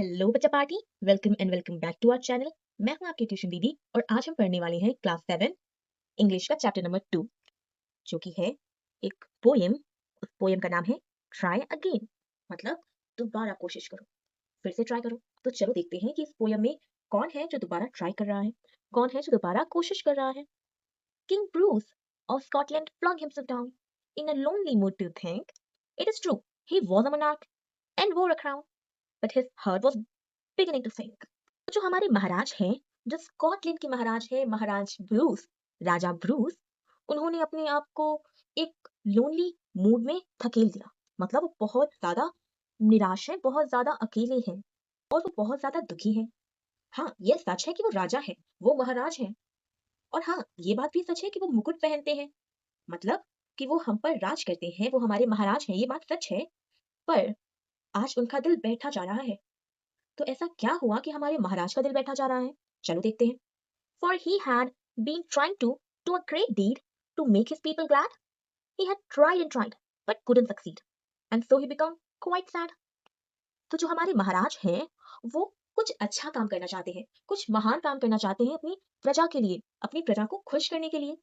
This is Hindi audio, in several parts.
हेलो बच्चा party, welcome back to our channel. मैं हूं आपकी ट्यूशन दीदी और आज हम पढ़ने वाले हैं क्लास 7 इंग्लिश का चैप्टर नंबर 2, जो कि है एक पोएम। उस पोएम का नाम है ट्राई अगेन, मतलब दोबारा कोशिश करो, फिर से ट्राई करो। तो चलो देखते हैं कि इस पोएम में कौन है जो दोबारा ट्राई कर रहा है, कौन है जो दोबारा कोशिश कर रहा है। King Bruce of Scotland flung himself down in a lonely mood to think. It is true, he was a monarch and wore a crown, but his heart was beginning to sink. तो जो हमारे महाराज हैं, जो स्कॉटलैंड के महाराज हैं, महाराज ब्रूस, राजा ब्रूस, उन्होंने अपने आप को एक लोनली मूड में धकेल दिया। मतलब वो बहुत ज्यादा निराश है, बहुत ज्यादा अकेले हैं और वो बहुत ज्यादा दुखी है। हाँ, ये सच है कि वो राजा है, वो महाराज है, और हाँ, ये बात भी सच है कि वो मुकुट पहनते हैं, मतलब कि वो हम पर राज करते हैं, वो हमारे महाराज हैं, ये बात सच है। पर आज उनका दिल बैठा जा रहा है। तो ऐसा क्या हुआ कि हमारे महाराज का दिल बैठा जा रहा है? चलो देखते हैं। For he had been trying to do a great deed to make his people glad. He had tried and tried, but couldn't succeed. And so he became quite sad. तो जो हमारे महाराज हैं, वो कुछ अच्छा काम करना चाहते हैं, कुछ महान काम करना चाहते हैं अपनी प्रजा के लिए, अपनी प्रजा को खुश करने के लिए।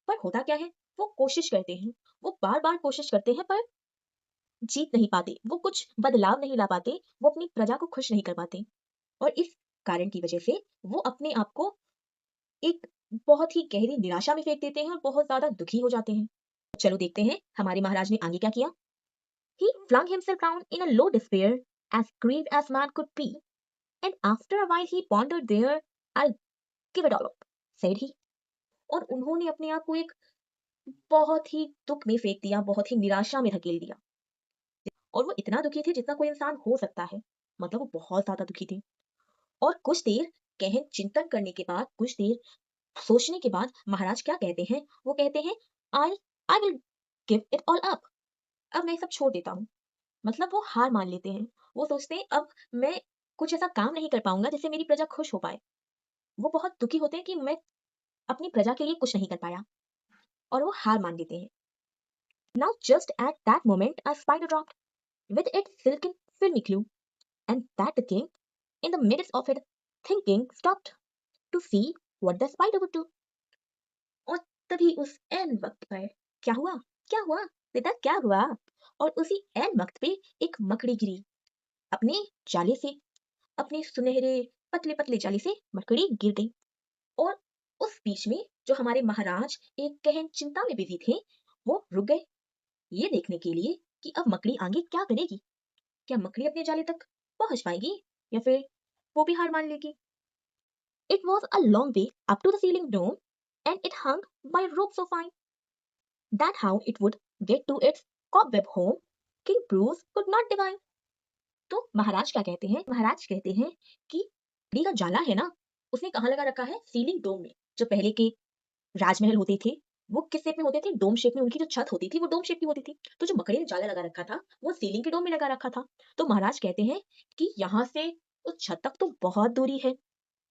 पर होता क्या है? वो कोशिश करते हैं, वो बार-बार कोशिश करते हैं, पर जीत नहीं पाते, वो कुछ बदलाव नहीं ला पाते, वो अपनी प्रजा को खुश नहीं कर पाते। और इस कारण की वजह से वो अपने आप को एक बहुत ही गहरी निराशा में फेंक देते हैं और बहुत ज्यादा दुखी हो जाते हैं। चलो देखते हैं हमारे महाराज ने आगे क्या किया। He flung himself down in a low despair, as grieved as man could be, and after a while he pondered there, I'll give it all up, said he. और उन्होंने अपने आप को एक बहुत ही दुख में फेंक दिया, बहुत ही निराशा में धकेल दिया। और वो इतना दुखी थे जितना कोई इंसान हो सकता है, मतलब वो बहुत ज्यादा दुखी थे। और कुछ देर गहन चिंतन करने के बाद, कुछ देर सोचने के बाद महाराज क्या कहते हैं? वो कहते हैं I I will give it all up. अब मैं सब छोड़ देता हूँ। मतलब वो हार मान लेते हैं। वो सोचते हैं अब मैं कुछ ऐसा काम नहीं कर पाऊंगा जिससे मेरी प्रजा खुश हो पाए। वो बहुत दुखी होते हैं कि मैं अपनी प्रजा के लिए कुछ नहीं कर पाया, और वो हार मान लेते हैं। Now just at that moment a spider dropped with its silken filmy clue, and that the king, in the midst of it thinking, stopped to see what the spider would do. और तभी उस ऐन वक्त पर क्या हुआ? क्या हुआ? बेटा क्या हुआ? और उसी ऐन वक्त पे एक मकड़ी गिरी अपने जाले से, अपने सुनहरे पतले पतले जाले से मकड़ी गिर गई। और उस बीच में जो हमारे महाराज एक गहन चिंता में बिजी थे, वो रुक गए ये देखने के लिए कि अब मकड़ी आगे क्या करेगी। क्या मकड़ी अपने जाले तक पहुंच पाएगी या फिर वो भी हार मान लेगी? It was a long way up to the ceiling dome, and it hung by a rope so fine that how it would get to its cobweb home, King Bruce could not divine. तो महाराज क्या कहते हैं? महाराज कहते हैं कि लकड़ी का जाला है ना, उसने कहाँ लगा रखा है? सीलिंग डोम में। जो पहले के राजमहल होते थे, वो किस शेप में होते थे? डोम शेप में। उनकी जो छत होती थी वो डोम शेप की होती थी। तो जो मकड़ी ने जाला लगा रखा था, वो सीलिंग के डोम में लगा रखा था। तो महाराज कहते हैं कि यहाँ से उस छत तक तो बहुत दूरी है,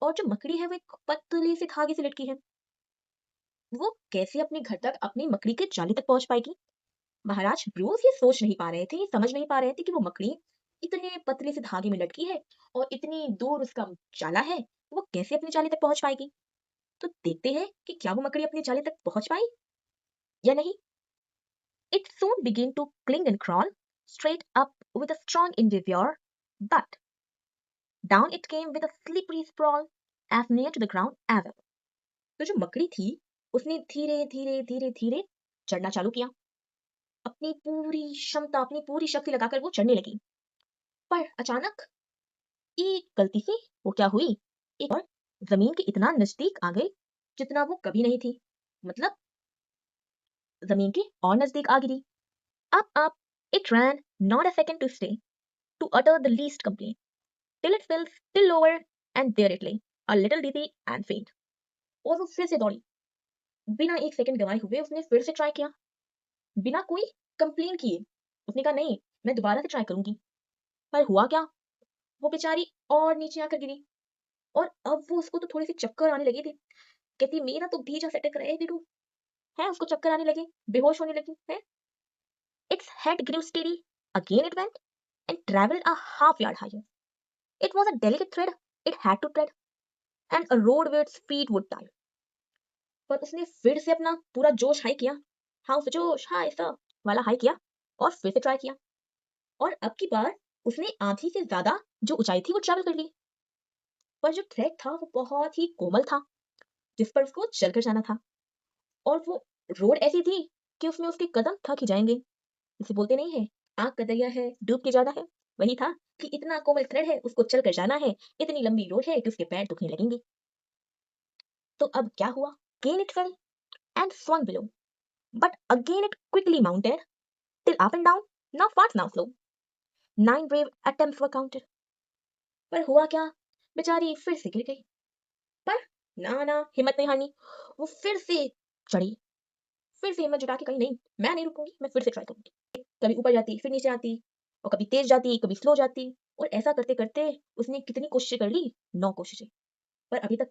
और जो मकड़ी है वो एक पतले से धागे से लटकी है। वो कैसे अपने घर तक, अपनी मकड़ी के जाले तक पहुंच पाएगी? महाराज ब्रूस ये सोच नहीं पा रहे थे, ये समझ नहीं पा रहे थे कि वो मकड़ी इतने पतले से धागे में लटकी है और इतनी दूर उसका जाला है, वो कैसे अपने जाले तक पहुंच पाएगी। तो देखते हैं कि क्या वो मकड़ी अपने जाले तक पहुंच पाई या नहीं। It soon began to cling and crawl straight up with a strong endeavor, but down it came with a slippery sprawl as near to the ground as ever. तो जो मकड़ी थी, उसने धीरे धीरे धीरे धीरे चढ़ना चालू किया। अपनी पूरी क्षमता, अपनी पूरी शक्ति लगाकर वो चढ़ने लगी। पर अचानक एक गलती से वो क्या हुई, एक और जमीन के इतना नजदीक आ गई जितना वो कभी नहीं थी। मतलब जमीन के और नजदीक आ गिरी। up it ran, not a second to stay, to utter the least complaint, till it fell still lower, and there it lay, a little dizzy and faint. और वो फिर से दौड़ी, बिना एक सेकंड गवाए हुए उसने फिर से ट्राई किया, बिना कोई कंप्लेन किए। उसने कहा नहीं, मैं दोबारा से ट्राई करूंगी। पर हुआ क्या? वो बेचारी और नीचे आकर गिरी, और अब वो उसको तो थोड़े से चक्कर आने लगे थे। कहती मेरा तो भीजा सटक रहा है बिरु, है उसको चक्कर आने लगे, बेहोश होने लगी है। Its head grew steady, again it went, and traveled a half yard higher. It was a delicate thread it had to tread, and a road where its feet would die. पर उसने फिर से अपना पूरा जोश हाई किया, हाउस जोश हाई सर वाला हाई किया, और फिर से ट्राई किया। और अब की बार उसने आधी से ज्यादा जो ऊंचाई थी वो ट्रैवल कर ली। पर जो ट्रैक था वो बहुत ही कोमल था, जिस पर उसको चलकर जाना था। और वो रोड ऐसी थी कि उसमें उसके कदम थक ही जाएंगे। इसे बोलते नहीं है, आग का दरिया है डूब के जाना है। वही था कि इतना कोमल थ्रेड है, उसको चलकर जाना है, इतनी लंबी रोड है कि उसके पैर दुखने लगेंगे। तो अब क्या हुआ? Again it fell and swung below, but again it quickly mounted till up and down, now fast now slow. 9 brave attempts were counted. पर हुआ क्या? बेचारी फिर से गिर गई। पर ना ना, हिम्मत नहीं हारनी। वो फिर से चढ़ी, फिर से हिम्मत जुटा के कही नहीं, मैं नहीं रुकूंगी, मैं फिर से ट्राई करूंगी। कभी ऊपर जाती, फिर नीचे आती, और कभी तेज जाती, कभी स्लो जाती। और ऐसा करते करते उसने कितनी कोशिशें कर ली? 9 कोशिशें। पर अभी तक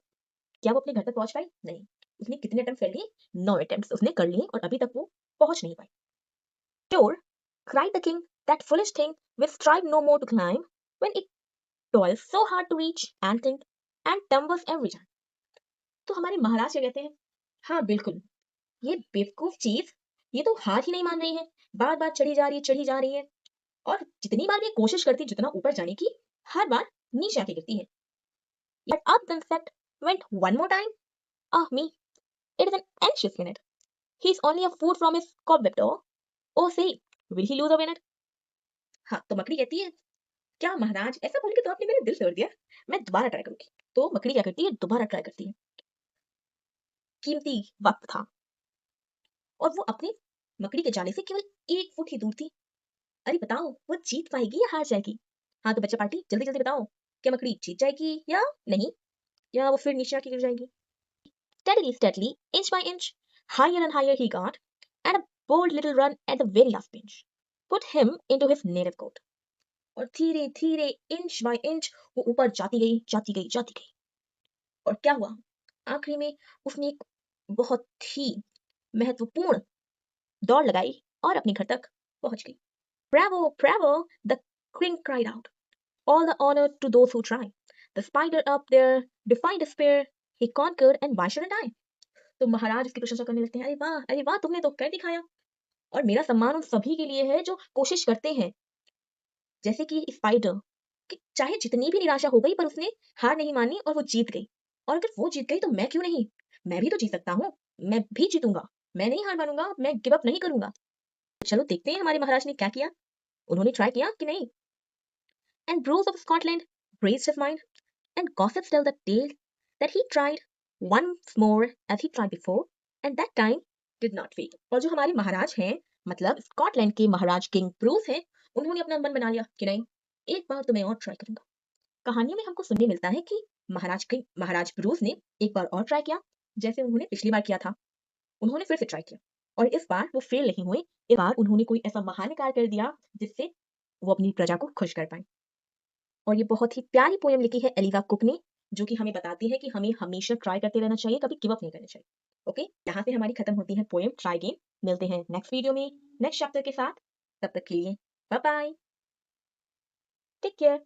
क्या वो अपने घर तक पहुंच पाई? नहीं। उसने कितने अटेम्प्ट कर लिए? 9 अटेम्प्ट्स उसने कर लिए, और अभी तक वो पहुंच नहीं पाई। Sure, cried the king, that foolish thing will strive no more to climb when it toils so hard to reach and think and tumbles every time. तो हमारे महाराज क्या कहते हैं? हाँ बिल्कुल, ये बेवकूफ चीज, ये तो हार ही नहीं मान रही है, बार बार चढ़ी जा रही है, चढ़ी जा रही है। और जितनी बार ये कोशिश करती, जितना ऊपर जाने की, हर बार नीचे आके गिरती है। Yet up the insect went one more time. Ah me, it is an anxious minute. He is only a foot from his cobweb door. Oh say, will he lose a minute? हाँ, तो मकड़ी कहती है, क्या महाराज, ऐसा बोल के तो आपने मेरा दिल तोड़ दिया, मैं दोबारा ट्राई करूंगी। तो मकड़ी क्या करती है? दोबारा ट्राई करती है। कीमती वक्त था, और वो अपने मकड़ी के जाले से केवल 1 फुट ही दूर थी। अरे बताओ, वो जीत पाएगी या हार जाएगी? हाँ तो बच्चा पार्टी, जल्दी जल्दी बताओ, क्या मकड़ी जीत जाएगी या नहीं, या वो फिर नीचे आके गिर जाएगी? Steadily, steadily, inch by inch, higher and higher he got, and a bold little run at the very last pinch put him into his native coat. और धीरे धीरे, इंच बाय इंच, वो ऊपर जाती गई, जाती गई, जाती गई। और क्या हुआ? आखिरी में उसने एक बहुत ही महत्वपूर्ण दौड़ लगाई और अपने घर तक पहुंच गई। Bravo, bravo! The king cried out. All the honor to those who try. The spider up there defied despair. He conquered, and why shouldn't I? तो महाराज इसकी प्रशंसा करने लगते हैं, अरे वाह, तुमने तो कर दिखाया। और मेरा सम्मान उन सभी के लिए है जो कोशिश करते हैं, जैसे कि स्पाइडर, कि चाहे जितनी भी निराशा हो गई, पर उसने हार नहीं मानी और वो जीत गई। और अगर वो जीत गई तो मैं क्यों नहीं? मैं भी तो जीत सकता हूँ, मैं भी जीतूंगा, मैं नहीं हार मानूंगा, मैं गिव अप नहीं करूंगा। चलो देखते हैं हमारे महाराज ने क्या किया, उन्होंने ट्राई किया कि नहीं। And Bruce of Scotland raised his mind, and gossips tell the tale that he tried once more as he tried before, and that time did not fail. और जो हमारे महाराज हैं, मतलब स्कॉटलैंड के महाराज किंग ब्रूस हैं, उन्होंने अपना मन बना लिया कि नहीं, एक बार तो मैं और ट्राई करूंगा। कहानियों में हमको सुनने मिलता है कि महाराज ब्रूस ने एक बार और ट्राई किया, जैसे उन्होंने पिछली बार किया था। उन्होंने फिर से ट्राई किया, और इस बार वो फेल नहीं हुए। इस बार उन्होंने कोई ऐसा महान कार्य कर दिया जिससे वो अपनी प्रजा को खुश कर पाए। और ये बहुत ही प्यारी पोयम लिखी है एलिजा कुक ने, जो कि हमें बताती है कि हमें हमेशा ट्राई करते रहना चाहिए, कभी गिव अप नहीं करना चाहिए। ओके, यहाँ से हमारी खत्म होती है पोयम ट्राई गेम। मिलते हैं नेक्स्ट वीडियो में नेक्स्ट चैप्टर के साथ। तब तक के लिए बाय बाय, टेक केयर।